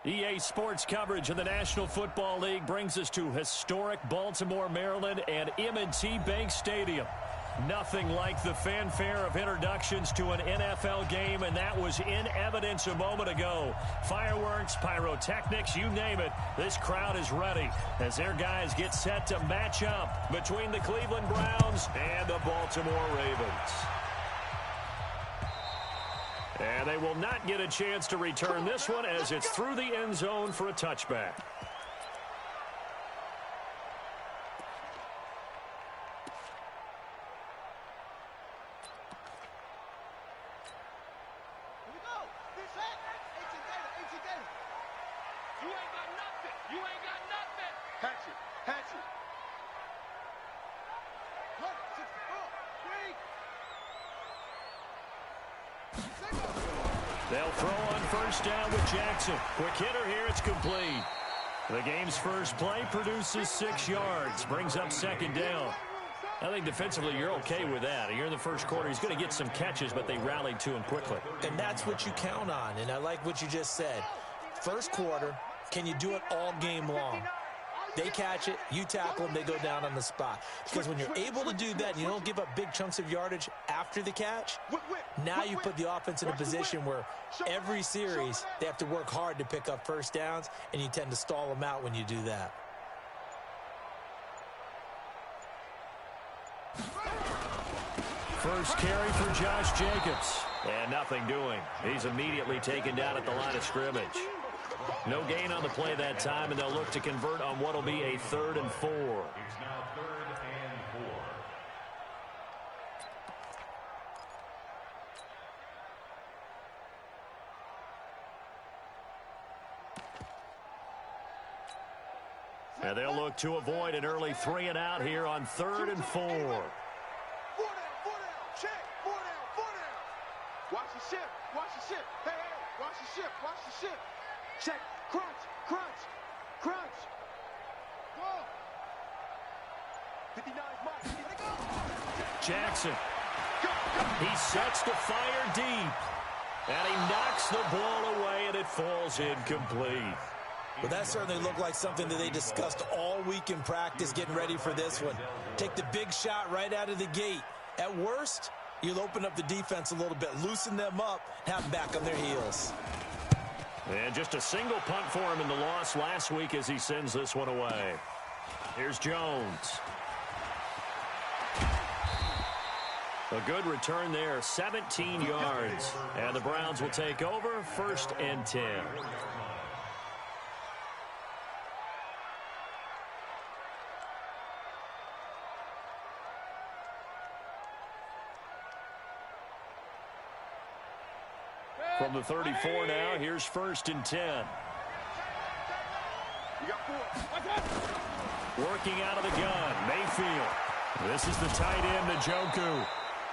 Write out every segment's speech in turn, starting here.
EA Sports coverage of the National Football League brings us to historic Baltimore, Maryland, and M&T Bank Stadium. Nothing like the fanfare of introductions to an NFL game, and that was in evidence a moment ago. Fireworks, pyrotechnics, you name it. This crowd is ready as their guys get set to match up between the Cleveland Browns and the Baltimore Ravens. And they will not get a chance to return this one as it's through the end zone for a touchback. They'll throw on first down with Jackson. Quick hitter here, it's complete. The game's first play produces 6 yards, brings up second down. I think defensively you're okay with that. You're in the first quarter. He's going to get some catches, but they rallied to him quickly. And that's what you count on, and I like what you just said. First quarter, can you do it all game long? They catch it, you tackle them, they go down on the spot. Because when you're able to do that, and you don't give up big chunks of yardage after the catch, now you put the offense in a position where every series they have to work hard to pick up first downs, and you tend to stall them out when you do that. First carry for Josh Jacobs. And nothing doing. He's immediately taken down at the line of scrimmage. No gain on the play that time, and they'll look to convert on what will be a 3rd and 4. It's now 3rd and 4. And they'll look to avoid an early 3 and out here on 3rd and 4. 4 down, check, 4 down. Watch the ship, hey, watch the ship. Check, crunch. Whoa. 59's Mike, here they go. Jackson. He sets to fire deep. And he knocks the ball away, and it falls incomplete. Well, that certainly looked like something that they discussed all week in practice getting ready for this one. Take the big shot right out of the gate. At worst, you'll open up the defense a little bit, loosen them up, have them back on their heels. And just a single punt for him in the loss last week as he sends this one away. Here's Jones. A good return there, 17 yards. And the Browns will take over, 1st and 10. From the 34 now, here's 1st and 10. Working out of the gun, Mayfield. This is the tight end, Njoku.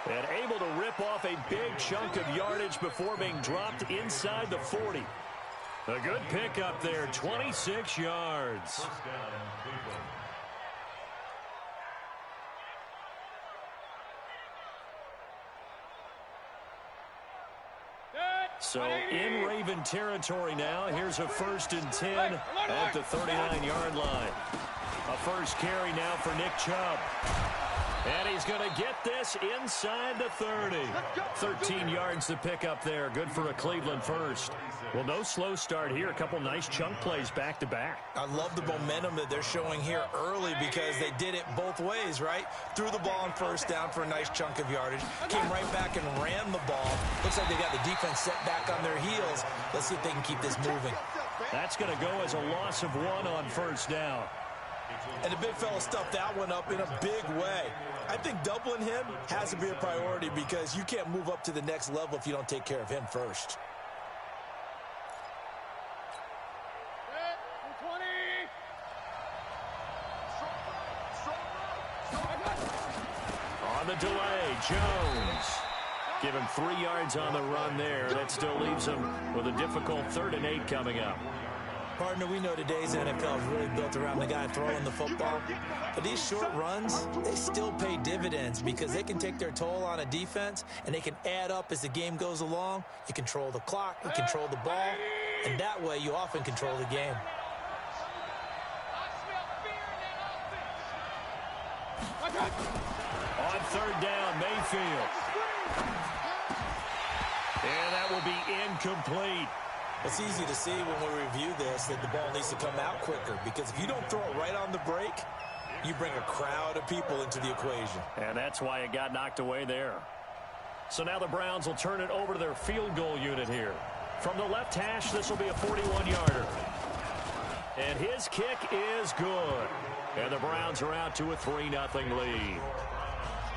And able to rip off a big chunk of yardage before being dropped inside the 40. A good pickup there, 26 yards. So in Raven territory now, here's a 1st and 10 at the 39-yard line. A first carry now for Nick Chubb. And he's going to get this inside the 30. 13 yards to pick up there. Good for a Cleveland first. Well, no slow start here. A couple nice chunk plays back-to-back. I love the momentum that they're showing here early because they did it both ways, right? Threw the ball on first down for a nice chunk of yardage. Came right back and ran the ball. Looks like they got the defense set back on their heels. Let's see if they can keep this moving. That's going to go as a loss of 1 on first down. And the big fella stuffed that one up in a big way. I think doubling him has to be a priority because you can't move up to the next level if you don't take care of him first. On the delay, Jones. Give him 3 yards on the run there. That still leaves him with a difficult 3rd and 8 coming up. Partner, we know today's NFL is really built around the guy throwing the football. But these short runs, they still pay dividends because they can take their toll on a defense and they can add up as the game goes along. You control the clock, you control the ball, And that way, you often control the game. On third down, Mayfield. And that will be incomplete. It's easy to see when we review this that the ball needs to come out quicker, because if you don't throw it right on the break, you bring a crowd of people into the equation. And that's why it got knocked away there. So now the Browns will turn it over to their field goal unit here. From the left hash, this will be a 41-yarder. And his kick is good. And the Browns are out to a 3-0 lead.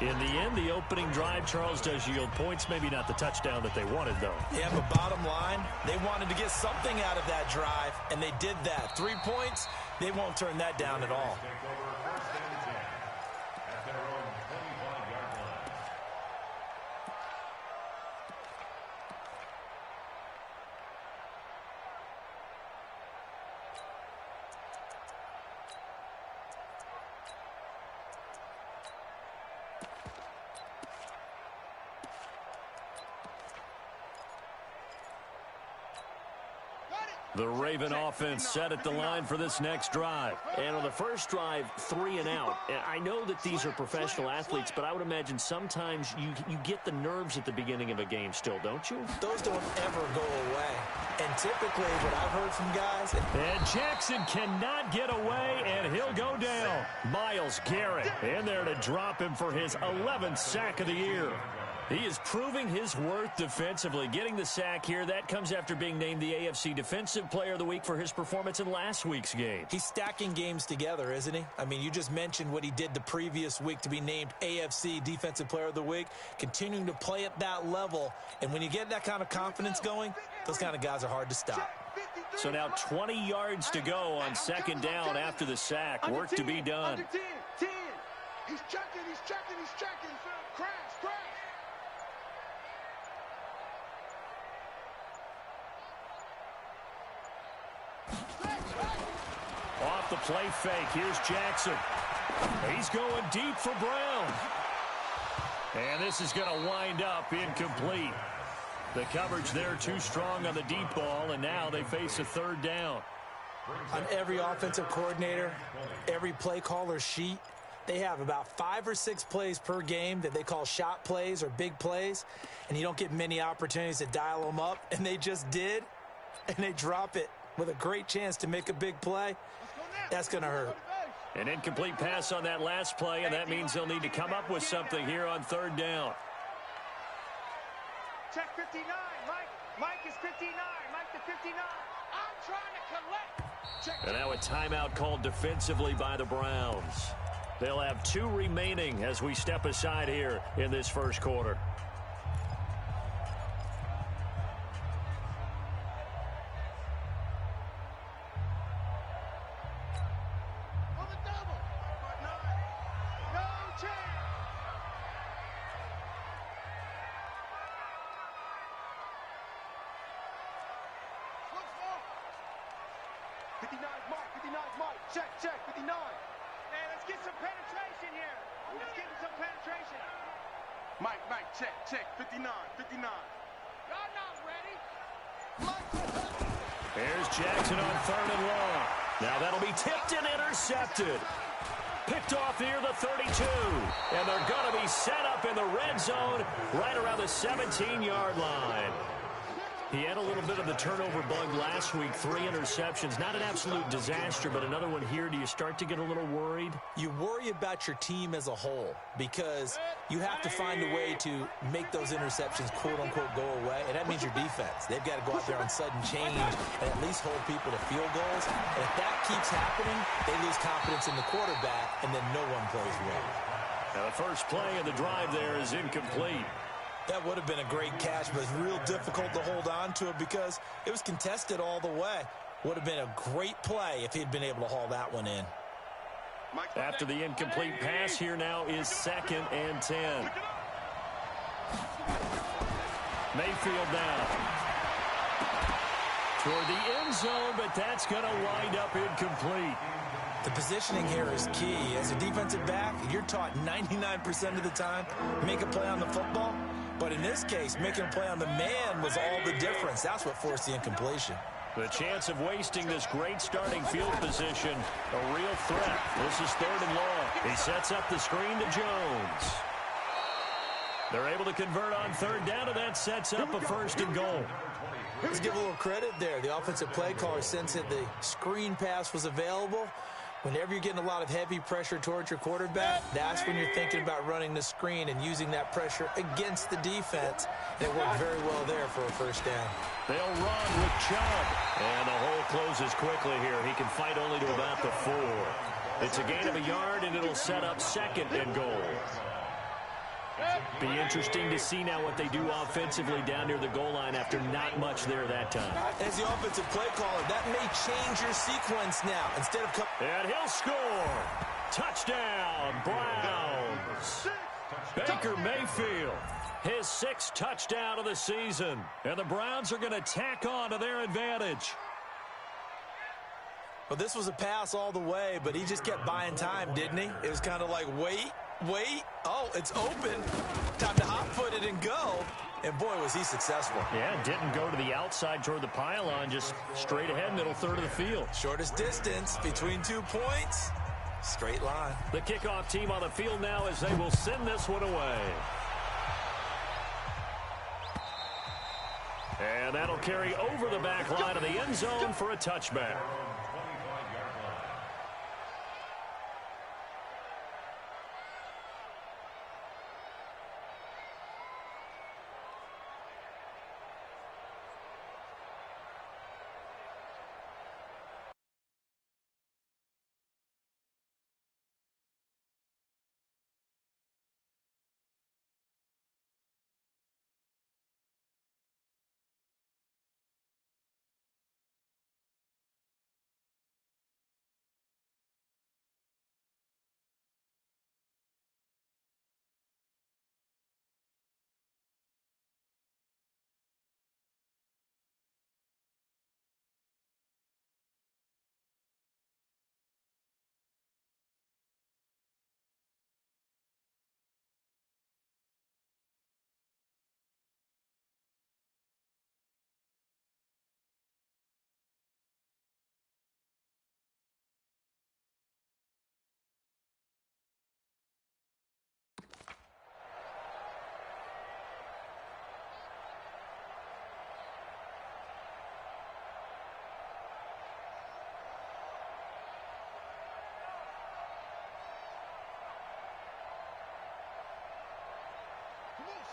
In the end, the opening drive, Charles, does yield points. Maybe not the touchdown that they wanted, though. Yeah, but bottom line, they wanted to get something out of that drive, and they did that. 3 points, they won't turn that down at all. The Raven offense set at the line for this next drive. And on the first drive, 3 and out. And I know that these are professional athletes, but I would imagine sometimes you get the nerves at the beginning of a game still, don't you? Those don't ever go away. And typically what I've heard from guys... And Jackson cannot get away, and he'll go down. Myles Garrett in there to drop him for his 11th sack of the year. He is proving his worth defensively. Getting the sack here, that comes after being named the AFC Defensive Player of the Week for his performance in last week's game. He's stacking games together, isn't he? I mean, you just mentioned what he did the previous week to be named AFC Defensive Player of the Week, continuing to play at that level. And when you get that kind of confidence going, those kind of guys are hard to stop. So now 20 yards to go on second down after the sack. Work to be done. Under 10, 10. He's checking, he's checking, he's checking. Crash, crash. Off the play fake, here's Jackson. He's going deep for Brown. And this is going to wind up incomplete. The coverage there too strong on the deep ball, and now they face a third down. On every offensive coordinator, every play caller sheet, they have about 5 or 6 plays per game that they call shot plays or big plays, and you don't get many opportunities to dial them up, and they just did, and they drop it with a great chance to make a big play. That's going to hurt. An incomplete pass on that last play, and that means they'll need to come up with something here on third down. Check 59. Mike is 59. Mike to 59. I'm trying to collect. Check. And now a timeout called defensively by the Browns. They'll have 2 remaining as we step aside here in this first quarter. Check, 59. Man, let's get some penetration here. Let's get some penetration. Mike, check, 59. Y'all not ready. There's Jackson on third and long. Now that'll be tipped and intercepted. Picked off near the 32. And they're going to be set up in the red zone right around the 17-yard line. He had a little bit of the turnover bug last week, 3 interceptions. Not an absolute disaster, but another one here. Do you start to get a little worried? You worry about your team as a whole because you have to find a way to make those interceptions, quote-unquote, go away, and that means your defense. They've got to go out there on sudden change and at least hold people to field goals. And if that keeps happening, they lose confidence in the quarterback, and then no one plays well. Now the first play of the drive there is incomplete. That would have been a great catch, but it's real difficult to hold on to it because it was contested all the way. Would have been a great play if he'd been able to haul that one in. After the incomplete pass, here now is 2nd and 10. Mayfield now toward the end zone, but that's going to wind up incomplete. The positioning here is key. As a defensive back, you're taught 99% of the time, make a play on the football. But in this case, making a play on the man was all the difference. That's what forced the incompletion. The chance of wasting this great starting field position, a real threat. This is 3rd and long. He sets up the screen to Jones. They're able to convert on 3rd down, and that sets up a 1st and goal. Let's give a little credit there. The offensive play caller, since the screen pass was available, whenever you're getting a lot of heavy pressure towards your quarterback, that's when you're thinking about running the screen and using that pressure against the defense. And it worked very well there for a 1st down. They'll run with Chubb. And the hole closes quickly here. He can fight only to about the 4. It's a gain of a yard, and it'll set up 2nd and goal. Be interesting to see now what they do offensively down near the goal line after not much there that time. As the offensive play caller, that may change your sequence now. Instead of and he'll score. Touchdown, Browns. Baker Mayfield, his 6th touchdown of the season. And the Browns are going to tack on to their advantage. Well, this was a pass all the way, but he just kept buying time, didn't he? It was kind of like, wait. Oh, it's open. Time to hot-foot it and go. And, boy, was he successful. Yeah, didn't go to the outside toward the pylon, just straight ahead, middle 3rd of the field. Shortest distance between 2 points. Straight line. The kickoff team on the field now as they will send this one away. And that'll carry over the back line of the end zone for a touchback.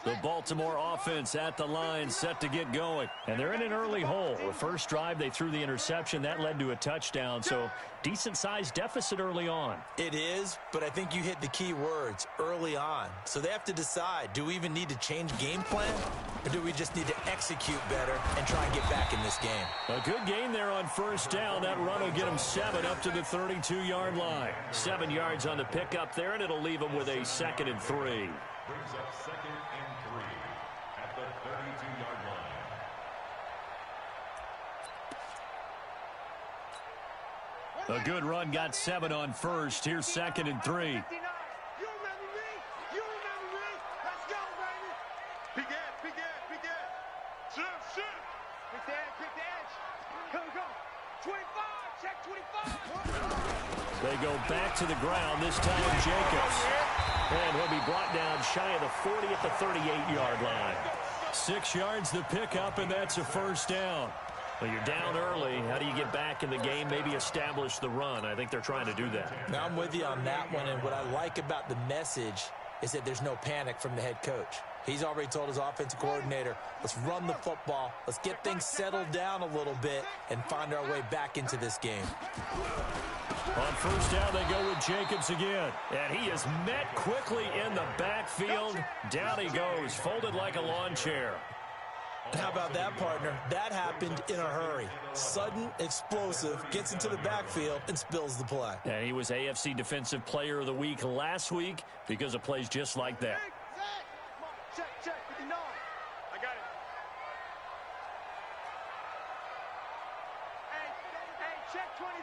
The Baltimore offense at the line, set to get going. And they're in an early hole. The first drive, they threw the interception. That led to a touchdown, so decent-sized deficit early on. It is, but I think you hit the key words, early on. So they have to decide, do we even need to change game plan, or do we just need to execute better and try and get back in this game? A good gain there on 1st down. That run will get them 7 up to the 32-yard line. 7 yards on the pickup there, and it'll leave them with a 2nd and 3. Brings up 2nd and 3 at the 32-yard line. A good run got 7 on 1st. Here's 2nd and 3. You remember me? You remember me? Let's go, baby. Big Ed. Shift. Pick the edge. Come. 25. Check 25. They go back to the ground, this time Jacobs. And he'll be brought down shy of the 40 at the 38-yard line. 6 yards the pickup, and that's a 1st down. Well, you're down early. How do you get back in the game, maybe establish the run? I think they're trying to do that. Now, I'm with you on that one, and what I like about the message is that there's no panic from the head coach. He's already told his offensive coordinator, let's run the football, let's get things settled down a little bit and find our way back into this game. On 1st down, they go with Jacobs again. And he is met quickly in the backfield. Down he goes, folded like a lawn chair. How about that, partner? That happened in a hurry. Sudden, explosive, gets into the backfield and spills the play. And he was AFC Defensive Player of the Week last week because of plays just like that. Check, 59. I got it. Hey, check 20.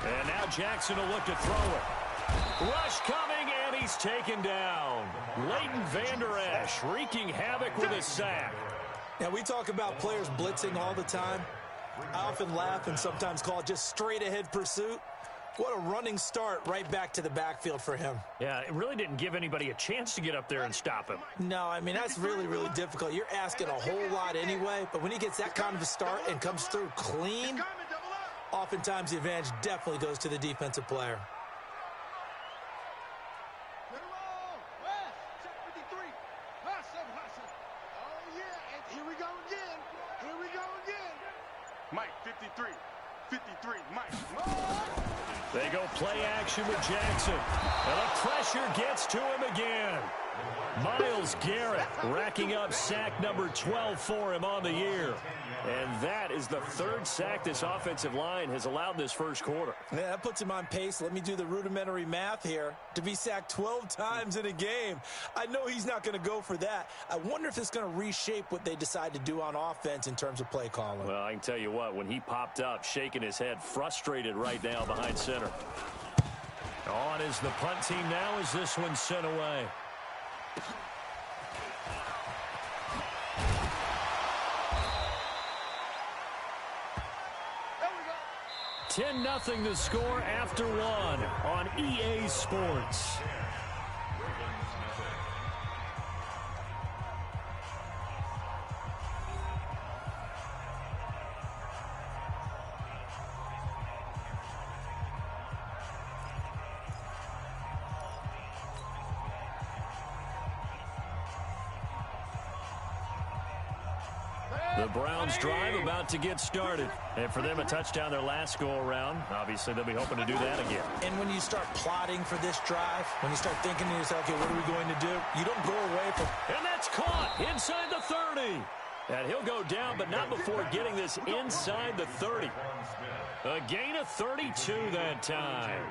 And now Jackson will look to throw it. Rush coming, and he's taken down. Leighton Vander Esch wreaking havoc with a sack. Now, we talk about players blitzing all the time. I often laugh and sometimes call it just straight-ahead pursuit. What a running start right back to the backfield for him. Yeah, it really didn't give anybody a chance to get up there and stop him. No, I mean, that's really, really difficult. You're asking a whole lot anyway, but when he gets that kind of a start and comes through clean, oftentimes the advantage definitely goes to the defensive player. Mike, 53, Mike. They go play action with Jackson. And the pressure gets to him again. Myles Garrett racking up sack number 12 for him on the year. And that is the third sack this offensive line has allowed this first quarter. Yeah, that puts him on pace. Let me do the rudimentary math here. To be sacked 12 times in a game, I know he's not going to go for that. I wonder if it's going to reshape what they decide to do on offense in terms of play calling. Well, I can tell you what, when he popped up, shaking his head, frustrated right now behind center. On is the punt team now as this one's sent away. 10-0 the score after one on EA Sports. The Browns drive about to get started. And for them, a touchdown their last go-around. Obviously, they'll be hoping to do that again. And when you start plotting for this drive, when you start thinking to yourself, okay, what are we going to do? You don't go away from... And that's caught inside the 30. And he'll go down, but not before getting this inside the 30. A gain of 32 that time.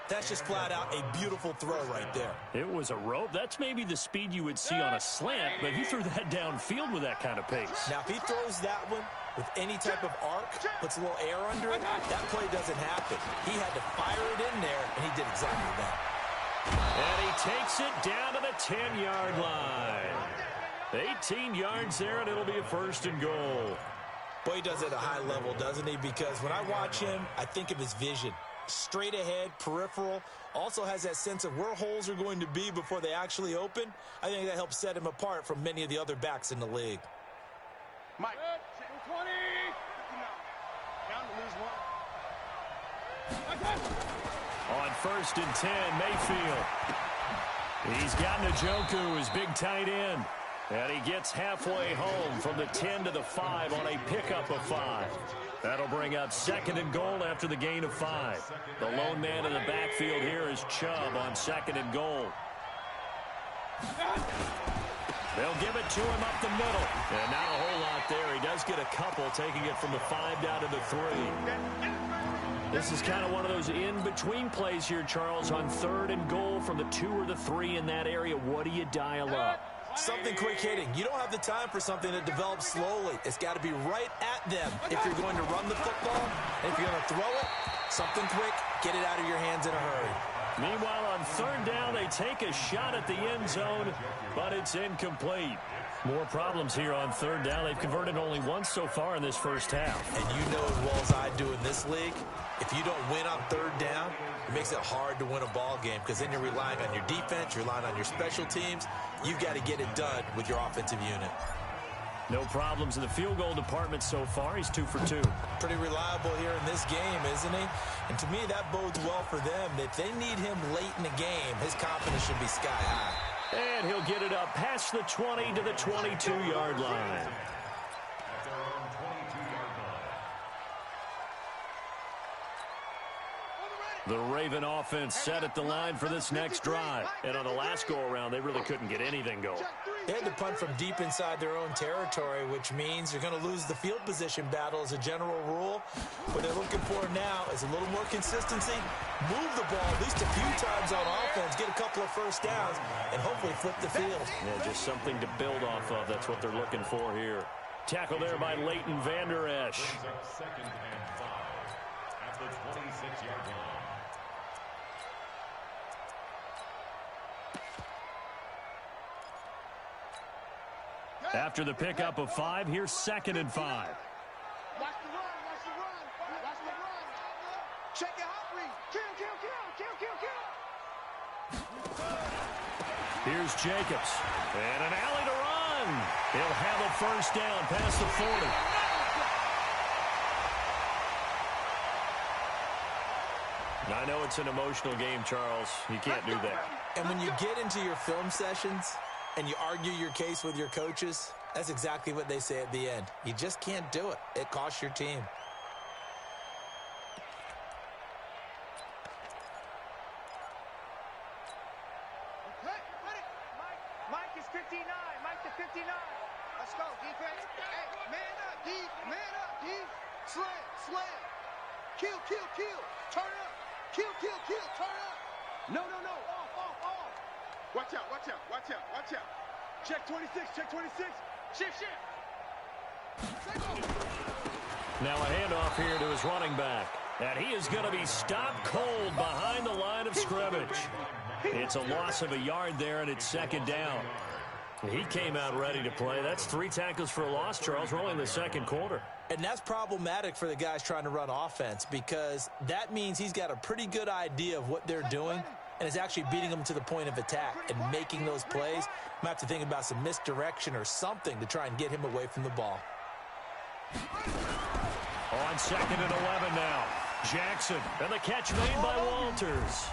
That's just flat out a beautiful throw right there. It was a rope. That's maybe the speed you would see on a slant, but he threw that downfield with that kind of pace. Now, if he throws that one with any type of arc, puts a little air under it, that play doesn't happen. He had to fire it in there, and he did exactly that. And he takes it down to the 10-yard line. 18 yards there, and it'll be a first and goal. Boy, he does it at a high level, doesn't he? Because when I watch him, I think of his vision. Straight ahead, peripheral, also has that sense of where holes are going to be before they actually open. I think that helps set him apart from many of the other backs in the league. Mike, 20. Down to lose one. On first and 10, Mayfield. He's got Njoku, his big tight end. And he gets halfway home from the 10 to the 5 on a pickup of 5. That'll bring up second and goal after the gain of 5. The lone man in the backfield here is Chubb on second and goal. They'll give it to him up the middle. And not a whole lot there. He does get a couple, taking it from the 5 down to the 3. This is kind of one of those in-between plays here, Charles, on third and goal from the 2 or the 3 in that area. What do you dial up? Something quick hitting. You don't have the time for something that develops slowly. It's got to be right at them if you're going to run the football. And if you're going to throw it, something quick, get it out of your hands in a hurry. Meanwhile, on third down, they take a shot at the end zone, but it's incomplete. More problems here on third down. They've converted only once so far in this first half. And you know as well as I do in this league, if you don't win on third down, it makes it hard to win a ball game because then you're relying on your defense, you're relying on your special teams. You've got to get it done with your offensive unit. No problems in the field goal department so far. He's 2 for 2. Pretty reliable here in this game, isn't he? And to me, that bodes well for them. If they need him late in the game, his confidence should be sky high. And he'll get it up past the 20 to the 22-yard line. The Raven offense set at the line for this next drive. And on the last go-around, they really couldn't get anything going. They had to punt from deep inside their own territory, which means you're going to lose the field position battle as a general rule. What they're looking for now is a little more consistency, move the ball at least a few times on offense, get a couple of first downs, and hopefully flip the field. Yeah, just something to build off of. That's what they're looking for here. Tackle there by Leighton Vander Esch. Second and 5 at the 26-yard line. After the pickup of 5, here's 2nd and 5. Watch the run, watch the run, watch the run. Check your hot read. Kill, kill, kill, kill, kill, kill. Here's Jacobs. And an alley to run. He'll have a first down past the 40. I know it's an emotional game, Charles. You can't do that. And when you get into your film sessions and you argue your case with your coaches, that's exactly what they say at the end. You just can't do it. It costs your team. Mike is 59. Mike to 59. Let's go, defense. Hey, man up, D. Man up, D. Slam, slam. Kill, kill, kill. Turn up. Kill, kill, kill. Turn up. No, no, no. Off, off, off. Watch out, watch out, watch out, watch out. Check 26, check 26. Shift, shift. Now a handoff here to his running back. And he is going to be stopped cold behind the line of scrimmage. It's a loss of a yard there, and it's 2nd down. He came out ready to play. That's 3 tackles for a loss, Charles. We're only in the 2nd quarter. And that's problematic for the guys trying to run offense because that means he's got a pretty good idea of what they're doing and is actually beating them to the point of attack and making those plays. Might have to think about some misdirection or something to try and get him away from the ball. On 2nd and 11 now. Jackson, and the catch made by Walters.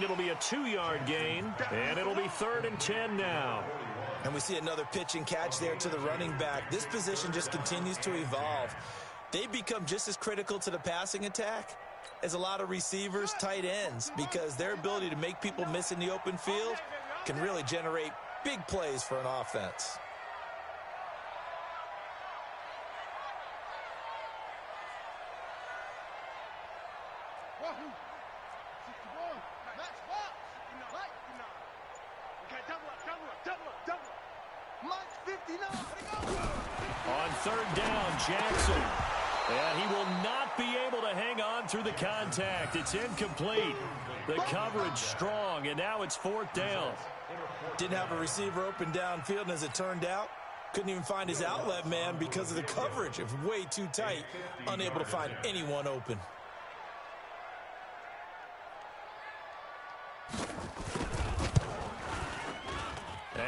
It'll be a 2-yard gain, and it'll be 3rd and 10 now. And we see another pitch and catch there to the running back. This position just continues to evolve. They become just as critical to the passing attack as a lot of receivers, tight ends, because their ability to make people miss in the open field can really generate big plays for an offense. On 3rd down, Jackson. And he will not be able to hang on through the contact. It's incomplete. The coverage strong, and now it's 4th down. Didn't have a receiver open downfield, and as it turned out, couldn't even find his outlet man because of the coverage. It was way too tight, unable to find anyone open.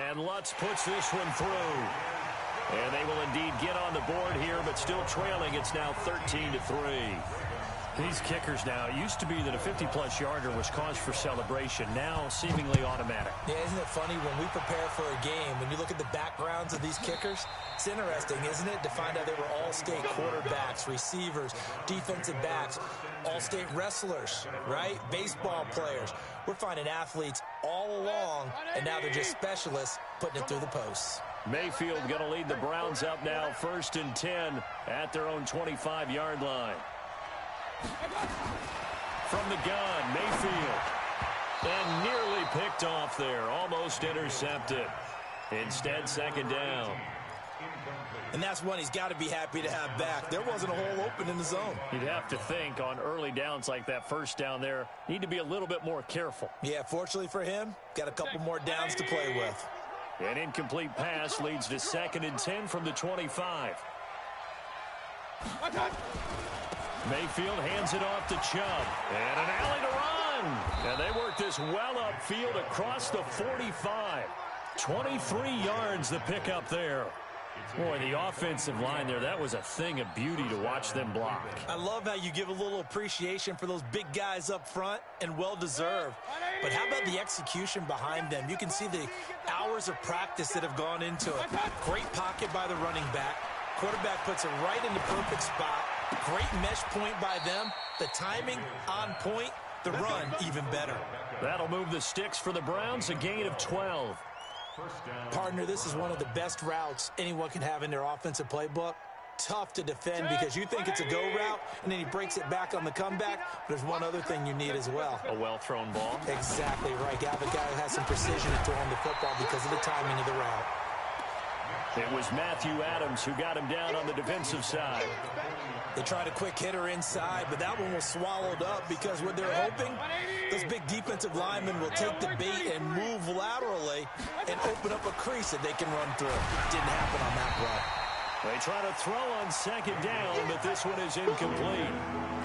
And Lutz puts this one through. And they will indeed get on the board here, but still trailing. It's now 13-3. These kickers now, it used to be that a 50-plus yarder was cause for celebration. Now seemingly automatic. Yeah, isn't it funny when we prepare for a game, when you look at the backgrounds of these kickers, it's interesting, isn't it, to find out they were all-state quarterbacks, receivers, defensive backs, all-state wrestlers, right? Baseball players. We're finding athletes all along, and now they're just specialists putting it through the posts. Mayfield going to lead the Browns up now, 1st and 10 at their own 25-yard line. From the gun, Mayfield. And nearly picked off there, almost intercepted. Instead, 2nd down. And that's one he's got to be happy to have back. There wasn't a hole open in the zone. You'd have to think on early downs like that, 1st down there, need to be a little bit more careful. Yeah, fortunately for him, got a couple more downs to play with. An incomplete pass leads to 2nd and 10 from the 25. Mayfield hands it off to Chubb. And an alley to run. And they work this well upfield across the 45. 23 yards the pickup there. Boy, the offensive line there, that was a thing of beauty to watch them block. I love how you give a little appreciation for those big guys up front, and well-deserved. But how about the execution behind them? You can see the hours of practice that have gone into it. Great pocket by the running back. Quarterback puts it right in the perfect spot. Great mesh point by them. The timing on point. The run even better. That'll move the sticks for the Browns, a gain of 12. Partner, this is one of the best routes anyone can have in their offensive playbook. Tough to defend because you think it's a go route, and then he breaks it back on the comeback. But there's one other thing you need as well. A well-thrown ball. Exactly right. You have a guy who has some precision in throwing the football because of the timing of the route. It was Matthew Adams who got him down on the defensive side. They tried a quick hitter inside, but that one was swallowed up because what they're hoping, those big defensive linemen will take the bait and move laterally and open up a crease that they can run through. Didn't happen on that play. They try to throw on second down, but this one is incomplete.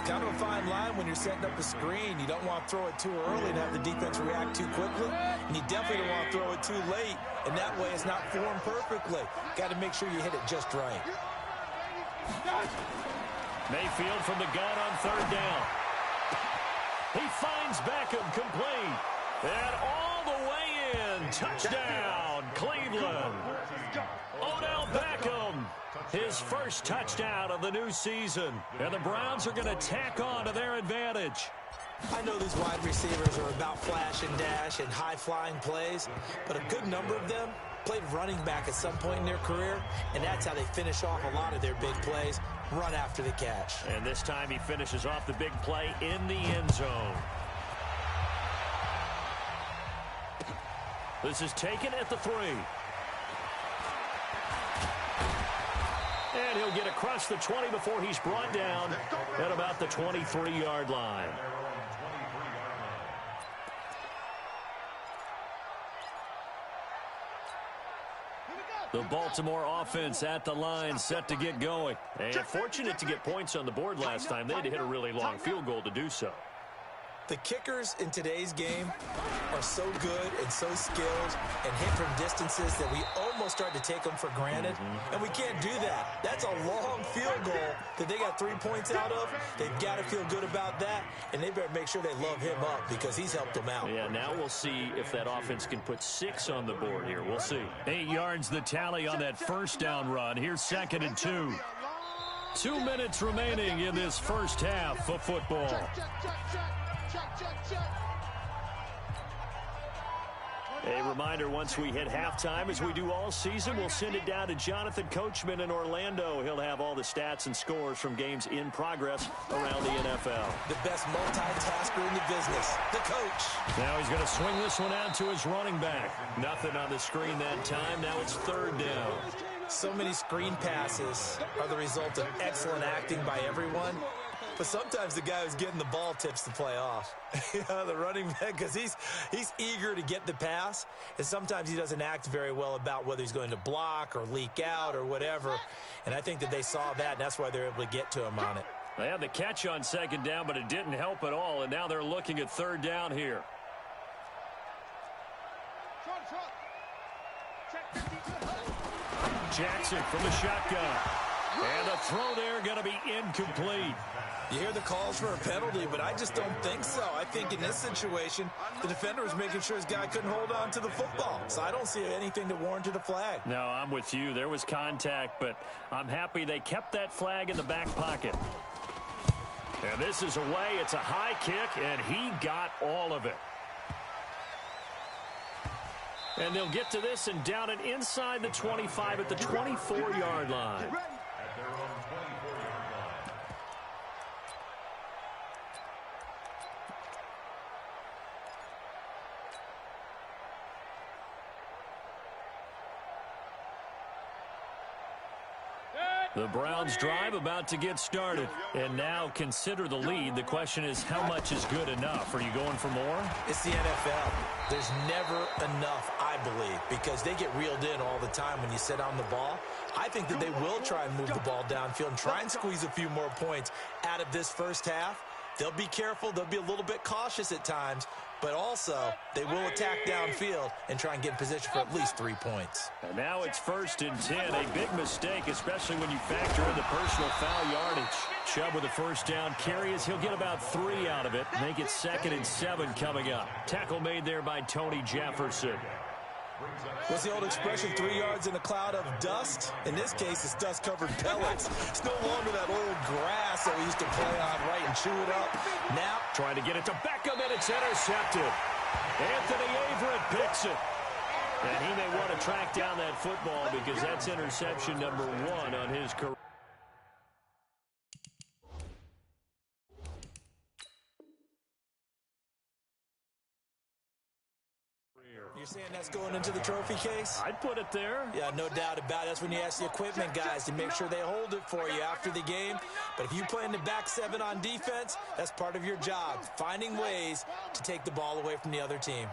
Kind of a fine line when you're setting up a screen. You don't want to throw it too early and have the defense react too quickly. And you definitely don't want to throw it too late, and that way it's not formed perfectly. Got to make sure you hit it just right. Mayfield from the gun on third down. He finds Beckham complete. And all the way in. Touchdown, Cleveland. Odell Beckham. His first touchdown of the new season. And the Browns are going to tack on to their advantage. I know these wide receivers are about flash and dash and high-flying plays, but a good number of them played running back at some point in their career, and that's how they finish off a lot of their big plays, run after the catch. And this time he finishes off the big play in the end zone. This is taken at the 3. And he'll get across the 20 before he's brought down at about the 23-yard line. The Baltimore offense at the line, set to get going. And fortunate to get points on the board last time. They had to hit a really long field goal to do so. The kickers in today's game are so good and so skilled and hit from distances that we almost start to take them for granted. And we can't do that. That's a long field goal that they got 3 points out of. They've got to feel good about that, and they better make sure they love him up because he's helped them out. Yeah, now we'll see if that offense can put 6 on the board here. We'll see. 8 yards the tally on that first down run. Here's 2nd and 2. 2 minutes remaining in this first half of football. A reminder, once we hit halftime, as we do all season, we'll send it down to Jonathan Coachman in Orlando. He'll have all the stats and scores from games in progress around the NFL. The best multitasker in the business, the coach. Now he's going to swing this one out to his running back. Nothing on the screen that time. Now it's 3rd down. So many screen passes are the result of excellent acting by everyone. But sometimes the guy who's getting the ball tips the play off. The running back, because he's eager to get the pass, and sometimes he doesn't act very well about whether he's going to block or leak out or whatever. And I think that they saw that, and that's why they're able to get to him on it. They had the catch on 2nd down, but it didn't help at all, and now they're looking at 3rd down here. Jackson from the shotgun. And the throw there going to be incomplete. You hear the calls for a penalty, but I just don't think so. I think in this situation, the defender was making sure his guy couldn't hold on to the football. So I don't see anything that warranted a flag. No, I'm with you. There was contact, but I'm happy they kept that flag in the back pocket. And this is away. It's a high kick, and he got all of it. And they'll get to this and down it inside the 25 at the 24-yard line. The Browns drive about to get started. And now consider the lead. The question is, how much is good enough? Are you going for more? It's the NFL. There's never enough, I believe, because they get reeled in all the time when you sit on the ball. I think that they will try and move the ball downfield and try and squeeze a few more points out of this first half. They'll be careful. They'll be a little bit cautious at times, but also they will attack downfield and try and get in position for at least 3 points. And now it's 1st and 10. A big mistake, especially when you factor in the personal foul yardage. Chubb with a first down carry as he'll get about 3 out of it. Make it 2nd and 7 coming up. Tackle made there by Tony Jefferson. What's the old expression, 3 yards in a cloud of dust? In this case, it's dust-covered pellets. It's no longer that old grass that we used to play on, right, and chew it up. Now, trying to get it to Beckham, and it's intercepted. Anthony Averett picks it. And he may want to track down that football because that's interception number 1 on his career. You're saying that's going into the trophy case? I'd put it there. Yeah, no doubt about it. That's when you ask the equipment guys to make sure they hold it for you after the game. But if you play in the back seven on defense, that's part of your job, finding ways to take the ball away from the other team.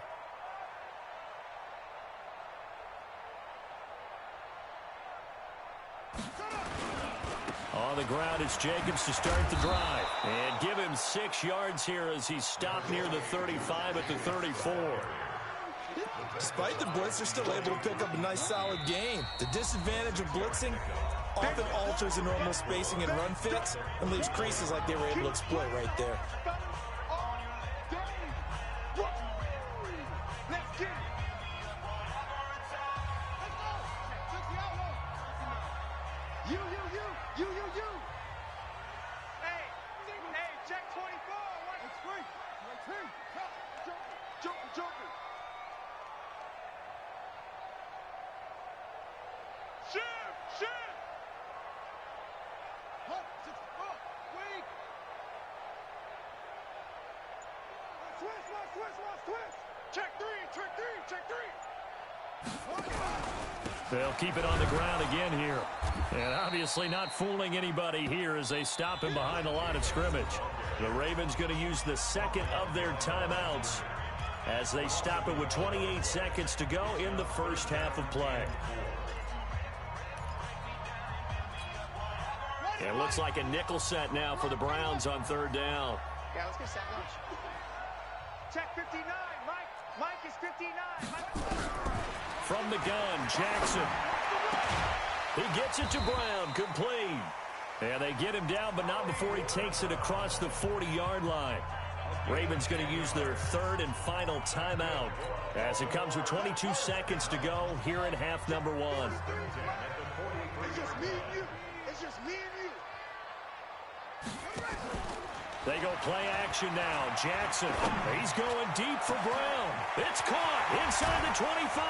On the ground, it's Jacobs to start the drive. And give him 6 yards here as he's stopped near the 35 at the 34. Despite the blitz, they're still able to pick up a nice, solid gain. The disadvantage of blitzing often alters the normal spacing and run fits and leaves creases like they were able to exploit right there. They'll keep it on the ground again here. And obviously not fooling anybody here as they stop him behind the line of scrimmage. The Ravens going to use the second of their timeouts as they stop it with 28 seconds to go in the first half of play. It looks like a nickel set now for the Browns on third down. Yeah, let's get set. Check 59. Mike is 59. From the gun, Jackson. He gets it to Brown, complete. And they get him down, but not before he takes it across the 40-yard line. Ravens going to use their third and final timeout as it comes with 22 seconds to go here in half number 1. It's just me and you. It's just me and you. They go play action now. Jackson, he's going deep for Brown. It's caught inside the 25.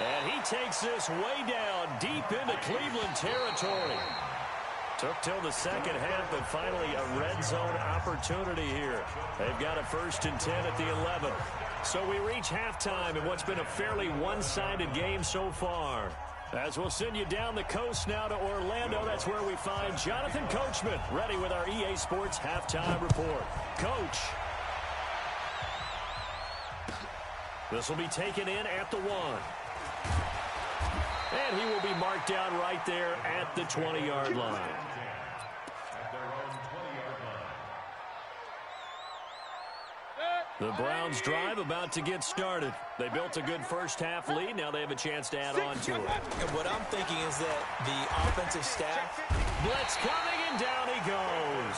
And he takes this way down deep into Cleveland territory. Took till the second half, but finally a red zone opportunity here. They've got a 1st and 10 at the 11. So we reach halftime in what's been a fairly one-sided game so far. As we'll send you down the coast now to Orlando, that's where we find Jonathan Coachman, ready with our EA Sports Halftime Report. Coach. This will be taken in at the 1. And he will be marked down right there at the 20-yard line. The Browns drive about to get started. They built a good first half lead. Now they have a chance to add on to it. And what I'm thinking is that the offensive staff, blitz coming, and down he goes.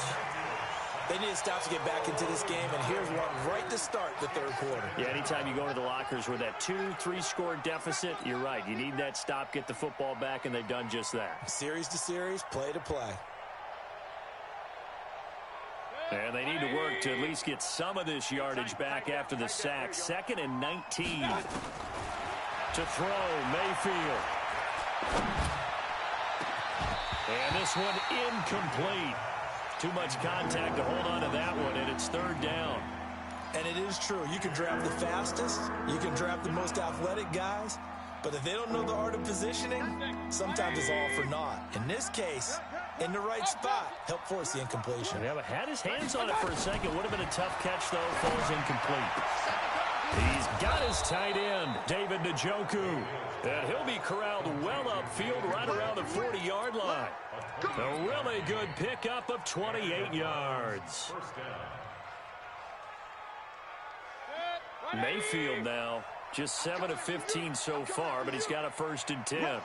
they need to stop to get back into this game, and here's one right to start the third quarter. Yeah, anytime you go into the lockers with that 2-3 score deficit, you're right. You need that stop, get the football back, and they've done just that. Series to series, play to play. And they need to work to at least get some of this yardage back after the sack. 2nd and 19. To throw, Mayfield. And this one incomplete. Too much contact to hold on to that one, and it's 3rd down. And it is true. You can draft the fastest. You can draft the most athletic guys. But if they don't know the art of positioning, sometimes it's all for naught. In this case, in the right spot, help force the incompletion. Yeah, but had his hands on it for a second. Would have been a tough catch, though. Falls incomplete. He's got his tight end, David Njoku. And he'll be corralled well upfield right around the 40-yard line. A really good pickup of 28 yards. Mayfield now, just 7 of 15 so far, but he's got a 1st and 10. A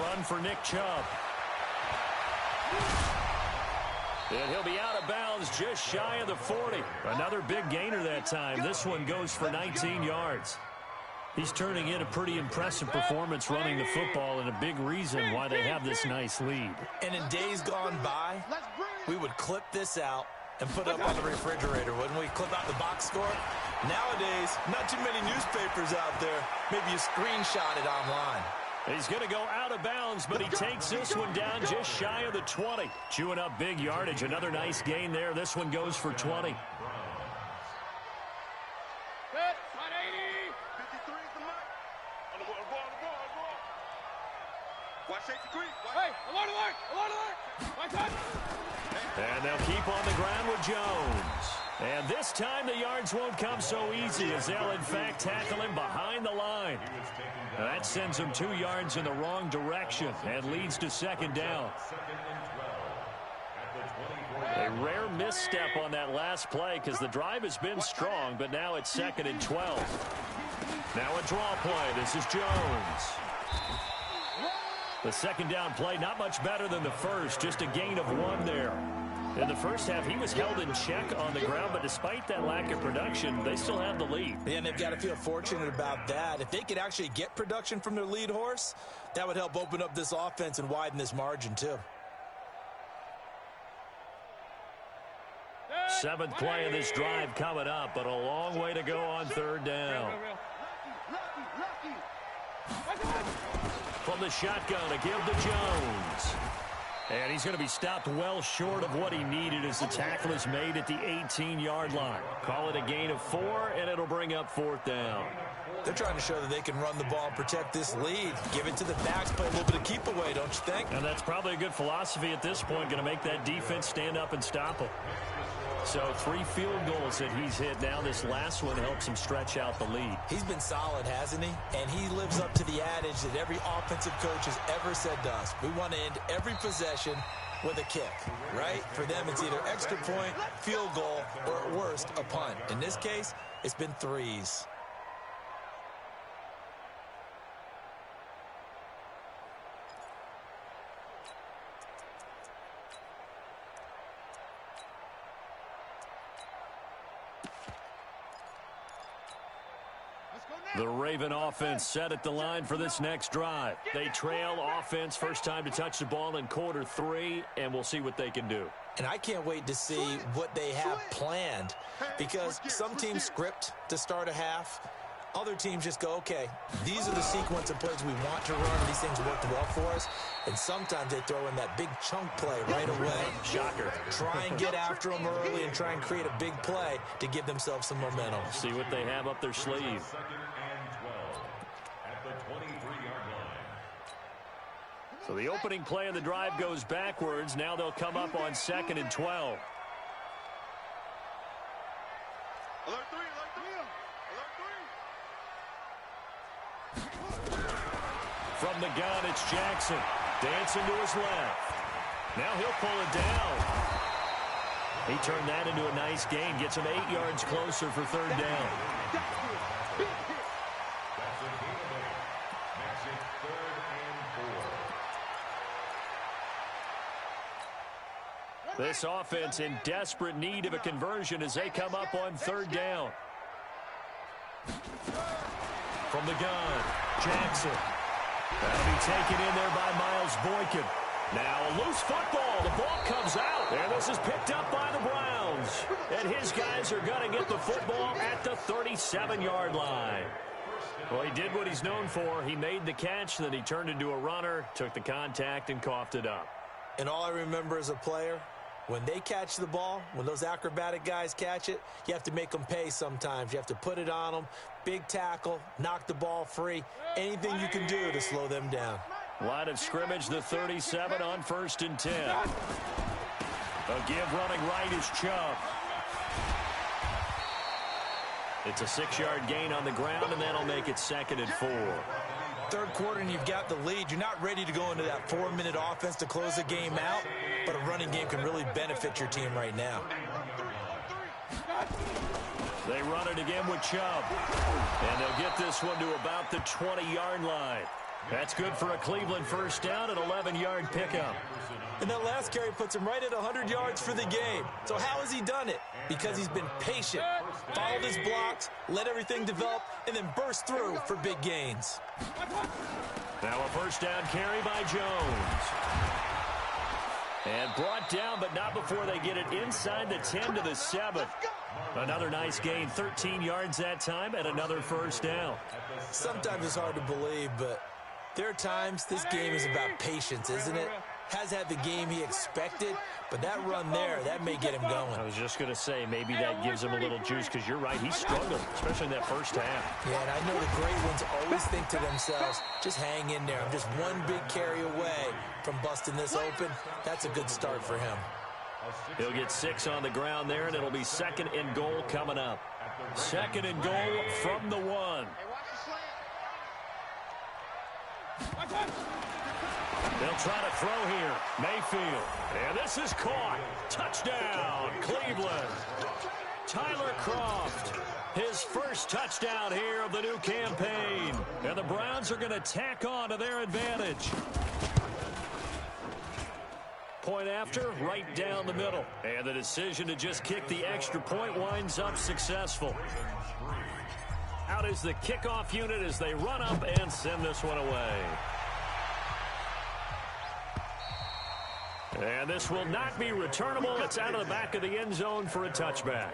run for Nick Chubb. And he'll be out of bounds just shy of the 40. Another big gainer that time. This one goes for 19 yards. He's turning in a pretty impressive performance running the football, and a big reason why they have this nice lead. And in days gone by, we would clip this out and put it up on the refrigerator, wouldn't we? Clip out the box score. Nowadays, not too many newspapers out there. Maybe you screenshot it online. He's going to go out of bounds, but he takes this one down just shy of the 20. Chewing up big yardage. Another nice gain there. This one goes for 20. Watch safety creep. Hey, alert, alert, alert, alert. My time. And they'll keep on the ground with Jones. And this time the yards won't come so easy as they'll, in fact, tackle him behind the line. Now that sends him 2 yards in the wrong direction and leads to second down. A rare misstep on that last play because the drive has been strong, but now it's 2nd and 12. Now a draw play. This is Jones. The second down play, not much better than the first, just a gain of 1 there. In the first half, he was held in check on the ground, but despite that lack of production, they still have the lead. Yeah, and they've got to feel fortunate about that. If they could actually get production from their lead horse, that would help open up this offense and widen this margin too. 7th play of this drive coming up, but a long way to go on 3rd down. From the shotgun, a give to Jones. And he's going to be stopped well short of what he needed as the tackle is made at the 18-yard line. Call it a gain of 4, and it'll bring up 4th down. They're trying to show that they can run the ball and protect this lead. Give it to the backs, play a little bit of keep away, don't you think? And that's probably a good philosophy at this point, going to make that defense stand up and stop him. So 3 field goals that he's hit now. This last one helps him stretch out the lead. He's been solid, hasn't he? And he lives up to the adage that every offensive coach has ever said to us. We want to end every possession with a kick, right? For them, it's either extra point, field goal, or at worst, a punt. In this case, it's been 3s. The Raven offense set at the line for this next drive. They trail offense, first time to touch the ball in quarter 3, and we'll see what they can do. And I can't wait to see what they have planned, because some teams script to start a half. Other teams just go, okay, these are the sequence of plays we want to run, and these things worked well for us. And sometimes they throw in that big chunk play right away. Shocker. Try and get after them early and try and create a big play to give themselves some momentum. See what they have up their sleeve. So the opening play of the drive goes backwards. Now they'll come up on 2nd and 12. Alert 3, alert 3. Alert 3. From the gun, it's Jackson. Dancing to his left. Now he'll pull it down. He turned that into a nice gain. Gets him 8 yards closer for 3rd down. This offense in desperate need of a conversion as they come up on 3rd down. From the gun, Jackson. That'll be taken in there by Miles Boykin. Now a loose football. The ball comes out. And this is picked up by the Browns. And his guys are going to get the football at the 37-yard line. Well, he did what he's known for. He made the catch, then he turned into a runner, took the contact, and coughed it up. And all I remember as a player, when they catch the ball, when those acrobatic guys catch it, you have to make them pay sometimes. You have to put it on them, big tackle, knock the ball free, anything you can do to slow them down. Line of scrimmage, the 37 on 1st and 10. A give running right is Chubb. It's a 6-yard gain on the ground, and that'll make it 2nd and 4. 3rd quarter and you've got the lead. You're not ready to go into that 4-minute offense to close the game out, but a running game can really benefit your team right now. They run it again with Chubb. And they'll get this one to about the 20-yard line. That's good for a Cleveland first down, an 11-yard pickup. And that last carry puts him right at 100 yards for the game. So how has he done it? Because he's been patient, followed his blocks, let everything develop, and then burst through for big gains. Now a first down carry by Jones. And brought down, but not before they get it inside the 10 to the 7. Another nice gain, 13 yards that time, and another first down. Sometimes it's hard to believe, but there are times this game is about patience, isn't it? has had the game he expected, but that run there, that may get him going. I was just going to say, maybe that gives him a little juice, because you're right, he struggled, especially in that first half. Yeah, and I know the great ones always think to themselves, just hang in there. I'm just one big carry away from busting this open. That's a good start for him. He'll get 6 on the ground there, and it'll be 2nd and goal coming up. 2nd and goal from the 1. They'll try to throw here. Mayfield. And this is caught. Touchdown, Cleveland. Tyler Kroft, his first touchdown here of the new campaign. And the Browns are going to tack on to their advantage. Point after, right down the middle. And the decision to just kick the extra point winds up successful. Out is the kickoff unit as they run up and send this one away. And this will not be returnable. It's out of the back of the end zone for a touchback.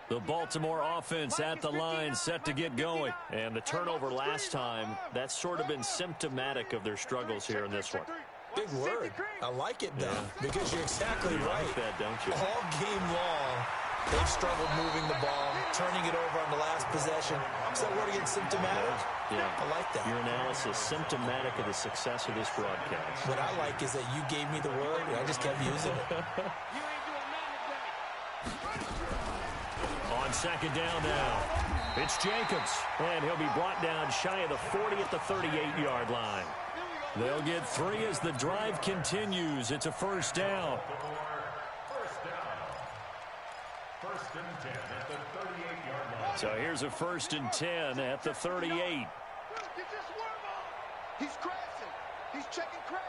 The Baltimore offense at the line, set to get going. And the turnover last time, that's sort of been symptomatic of their struggles here in this one. Big word. I like it, though, because you're exactly right. Like that, don't you? All game long, they've struggled moving the ball, turning it over on the last possession. Is that word against symptomatic? Yeah. I like that. Your analysis, symptomatic of the success of this broadcast. What I like is that you gave me the word, and I just kept using it. On 2nd down now, it's Jacobs, and he'll be brought down shy of the 40 at the 38-yard line. They'll get 3 as the drive continues. It's a 1st down. First and 10 at the 38-yard line. So here's a 1st and 10 at the 38. He's crashing. He's checking crash.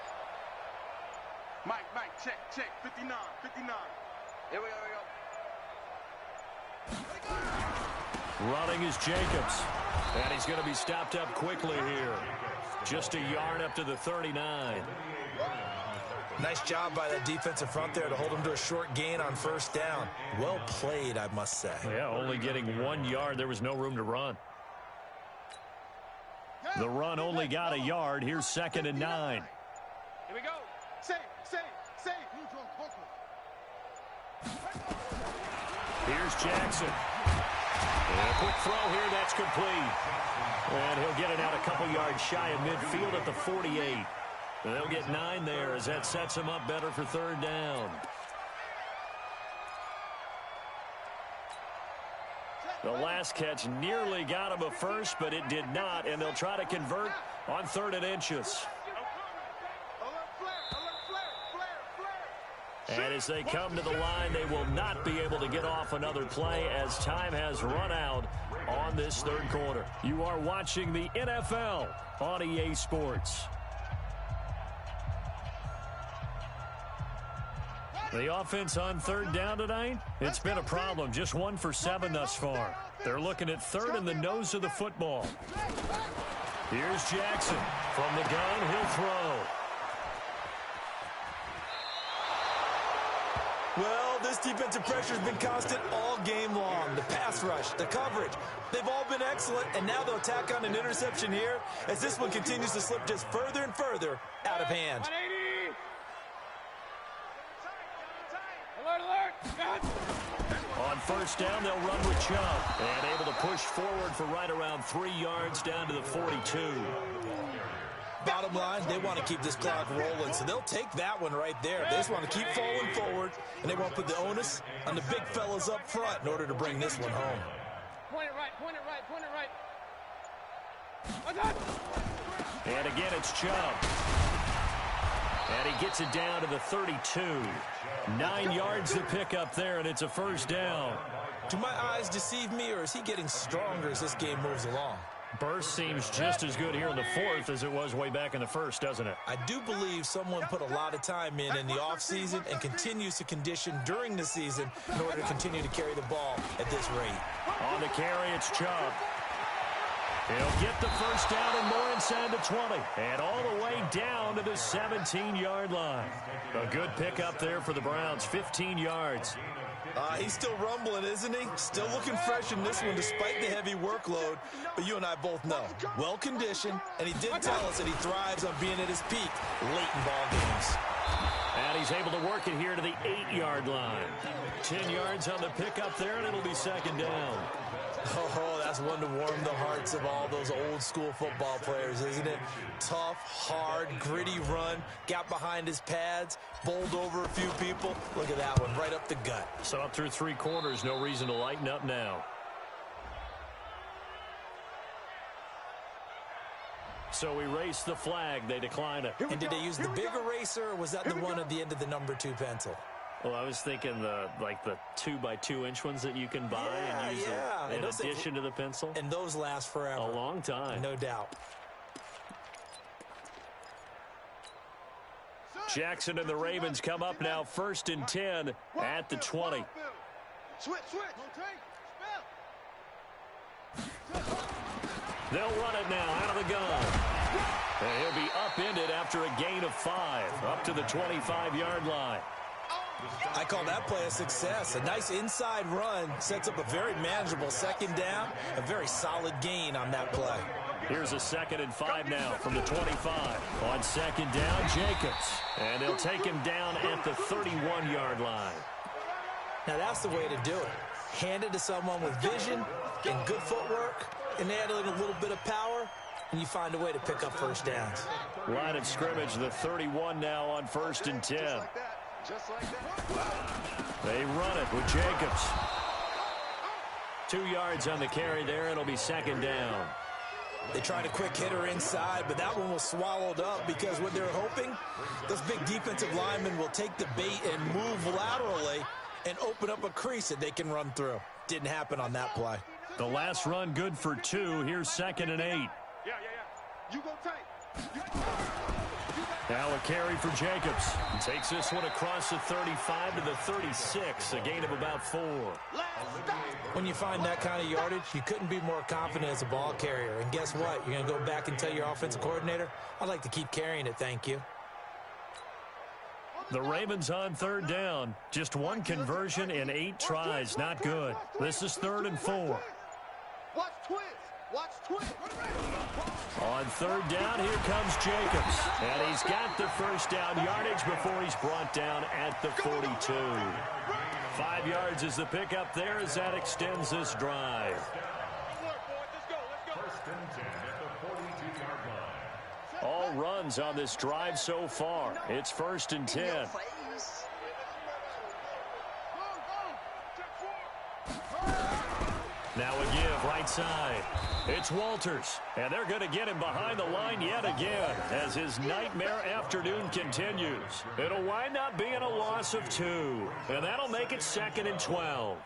Mike, check. 59. Here we go. Running is Jacobs. And he's going to be stopped up quickly here. Just a yard up to the 39. Nice job by that defensive front there to hold him to a short gain on 1st down. Well played, I must say. Yeah, only getting 1 yard. There was no room to run. The run only got a yard. Here's 2nd and 9. Here we go. Save. Here's Jackson. And a quick throw here. That's complete. And he'll get it out a couple yards shy of midfield at the 48. And they'll get 9 there as that sets him up better for 3rd down. The last catch nearly got him a first, but it did not. And they'll try to convert on 3rd and inches. And as they come to the line, they will not be able to get off another play as time has run out on this 3rd quarter. You are watching the NFL on EA Sports. The offense on 3rd down tonight, it's been a problem. Just 1 for 7 thus far. They're looking at 3rd in the nose of the football. Here's Jackson. From the gun, he'll throw. Well, this defensive pressure has been constant all game long. The pass rush, the coverage, they've all been excellent, and now they'll tack on an interception here as this one continues to slip just further and further out of hand. 180. Alert. On 1st down, they'll run with Chubb. And able to push forward for right around 3 yards down to the 42. Bottom line, they want to keep this clock rolling, so they'll take that one right there. They just want to keep falling forward, and they won't put the onus on the big fellas up front in order to bring this one home. Point it right. And again, it's Chubb. And he gets it down to the 32. 9 yards to pick up there, and it's a 1st down. Do my eyes deceive me, or is he getting stronger as this game moves along? Burst seems just as good here in the 4th as it was way back in the 1st, doesn't it? I do believe someone put a lot of time in the offseason and continues to condition during the season in order to continue to carry the ball at this rate. On the carry, it's Chubb. He'll get the first down and more inside the 20. And all the way down to the 17-yard line. A good pickup there for the Browns, 15 yards. He's still rumbling, isn't he? Still looking fresh in this one despite the heavy workload. But you and I both know, well-conditioned, and he did tell us that he thrives on being at his peak late in ball games. And he's able to work it here to the 8-yard line. 10 yards on the pickup there, and it'll be second down. Oh, that's one to warm the hearts of all those old-school football players, isn't it? Tough, hard, gritty run, got behind his pads, bowled over a few people. Look at that one, right up the gut. So up through 3 quarters, no reason to lighten up now. So we race the flag. They decline it. And did they use the big eraser, or was that the one at the end of the number 2 pencil? Well, I was thinking the 2-by-2-inch ones that you can buy and use in addition to the pencil. And those last forever. A long time. No doubt. Jackson and the Ravens come up now 1st and 10 at the 20. Switch. They'll run it now out of the gun. And he'll be upended after a gain of 5 up to the 25-yard line. I call that play a success. A nice inside run sets up a very manageable second down. A very solid gain on that play. Here's a 2nd and 5 now from the 25. On 2nd down, Jacobs. And they'll take him down at the 31-yard line. Now that's the way to do it. Hand it to someone with vision and good footwork, and add in a little bit of power, and you find a way to pick up first downs. Line of scrimmage, the 31 now on 1st and 10. Just like that. They run it with Jacobs. 2 yards on the carry there. It'll be 2nd down. They tried a quick hitter inside, but that one was swallowed up because what they're hoping, those big defensive linemen will take the bait and move laterally and open up a crease that they can run through. Didn't happen on that play. The last run good for 2. Here's 2nd and 8. Yeah. You go tight. Now a carry for Jacobs. He takes this one across the 35 to the 36, a gain of about 4. When you find that kind of yardage, you couldn't be more confident as a ball carrier. And guess what? You're going to go back and tell your offensive coordinator, I'd like to keep carrying it, thank you. The Ravens on 3rd down. Just 1 conversion in 8 tries. Not good. This is 3rd and 4. Watch twist. On 3rd down, here comes Jacobs. And he's got the first down yardage before he's brought down at the 42. 5 yards is the pickup there as that extends this drive. All runs on this drive so far. It's 1st and 10. Now a give right side. It's Walters, and they're going to get him behind the line yet again as his nightmare afternoon continues. It'll wind up being a loss of 2, and that'll make it 2nd and 12.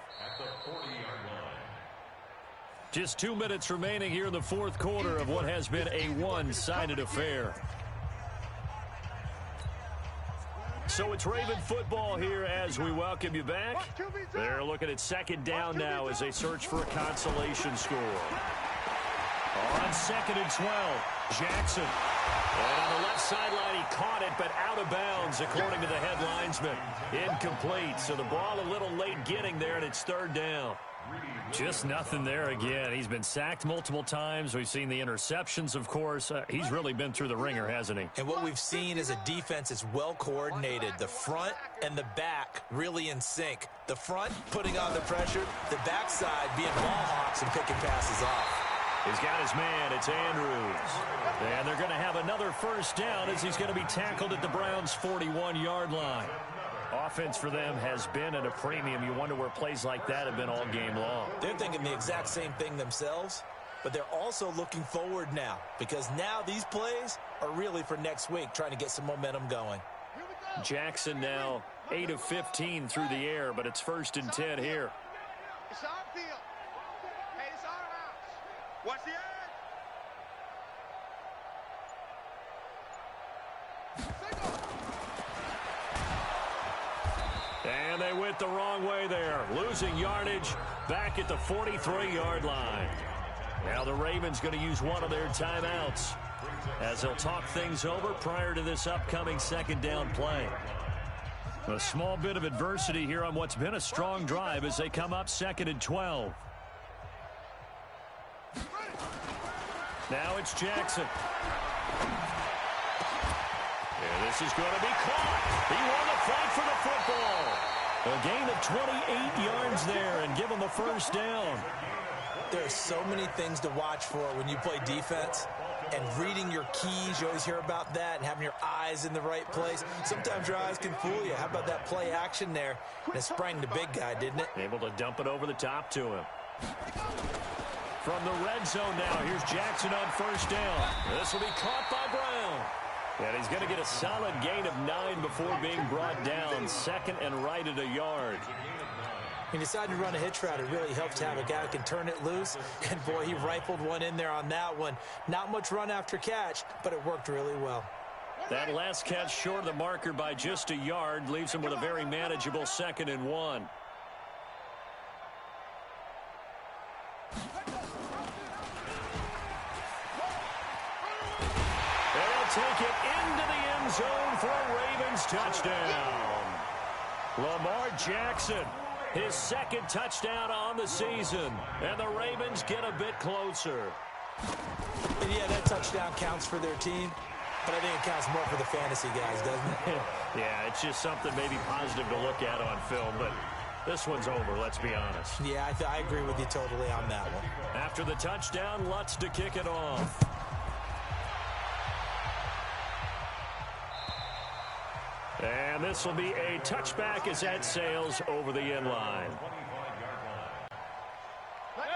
Just 2 minutes remaining here in the 4th quarter of what has been a one-sided affair. So it's Raven football here as we welcome you back. They're looking at 2nd down now as they search for a consolation score. On 2nd and 12, Jackson. And on the left sideline, he caught it, but out of bounds, according to the head linesman. Incomplete, so the ball a little late getting there, and it's 3rd down. Just nothing there again. He's been sacked multiple times. We've seen the interceptions, of course. He's really been through the ringer, hasn't he? And what we've seen is a defense that's well coordinated. The front and the back really in sync. The front putting on the pressure, the backside being ball hawks and picking passes off. He's got his man. It's Andrews. And they're going to have another first down as he's going to be tackled at the Browns' 41-yard line. Offense for them has been at a premium. You wonder where plays like that have been all game long. They're thinking the exact same thing themselves, but they're also looking forward now because now these plays are really for next week, trying to get some momentum going. Jackson now 8 of 15 through the air, but it's 1st and 10 here. It's our field. Hey, it's our house. Watch the edge. And they went the wrong way there, losing yardage back at the 43-yard line. Now the Ravens going to use one of their timeouts as they'll talk things over prior to this upcoming second down play. A small bit of adversity here on what's been a strong drive as they come up 2nd and 12. Now it's Jackson. And this is going to be caught. He won the fight for the football. A gain of 28 yards there and give him the first down. There are so many things to watch for when you play defense. And reading your keys, you always hear about that, and having your eyes in the right place. Sometimes your eyes can fool you. How about that play action there? And it sprang the big guy, didn't it? Able to dump it over the top to him. From the red zone now, here's Jackson on first down. This will be caught by Brown. And he's going to get a solid gain of 9 before being brought down. 2nd and right at a yard. He decided to run a hitch route. It really helps to have a guy who can turn it loose. And, boy, he rifled one in there on that one. Not much run after catch, but it worked really well. That last catch short of the marker by just a yard leaves him with a very manageable 2nd and 1. They'll take it into the end zone for a Ravens touchdown. Lamar Jackson, his 2nd touchdown on the season, and the Ravens get a bit closer. And yeah, that touchdown counts for their team, but I think it counts more for the fantasy guys, doesn't it? Yeah, it's just something maybe positive to look at on film, but this one's over, let's be honest. Yeah, I agree with you totally on that one. After the touchdown, Lutz to kick it off. And this will be a touchback as that sails over the end line.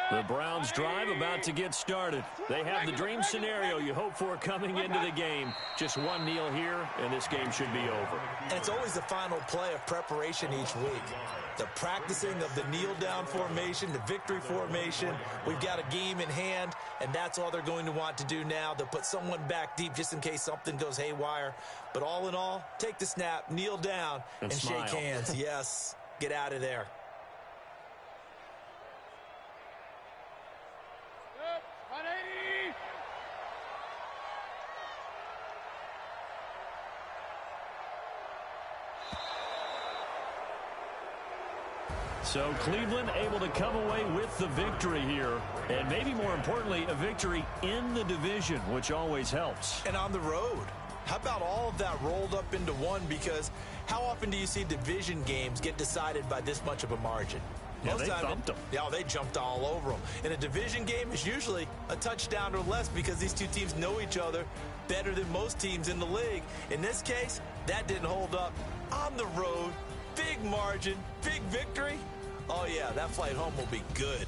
The Browns drive about to get started. They have the dream scenario you hope for coming into the game. Just one kneel here, and this game should be over. And it's always the final play of preparation each week. The practicing of the kneel-down formation, the victory formation. We've got a game in hand, and that's all they're going to want to do now. They'll put someone back deep just in case something goes haywire. But all in all, take the snap, kneel down, and shake hands. Yes, get out of there. So Cleveland able to come away with the victory here. And maybe more importantly, a victory in the division, which always helps. And on the road. How about all of that rolled up into one? Because how often do you see division games get decided by this much of a margin? Yeah, they thumped them. Yeah, they jumped all over them. In a division game, it's usually a touchdown or less because these two teams know each other better than most teams in the league. In this case, that didn't hold up. On the road, big margin, big victory. Oh, yeah, that flight home will be good.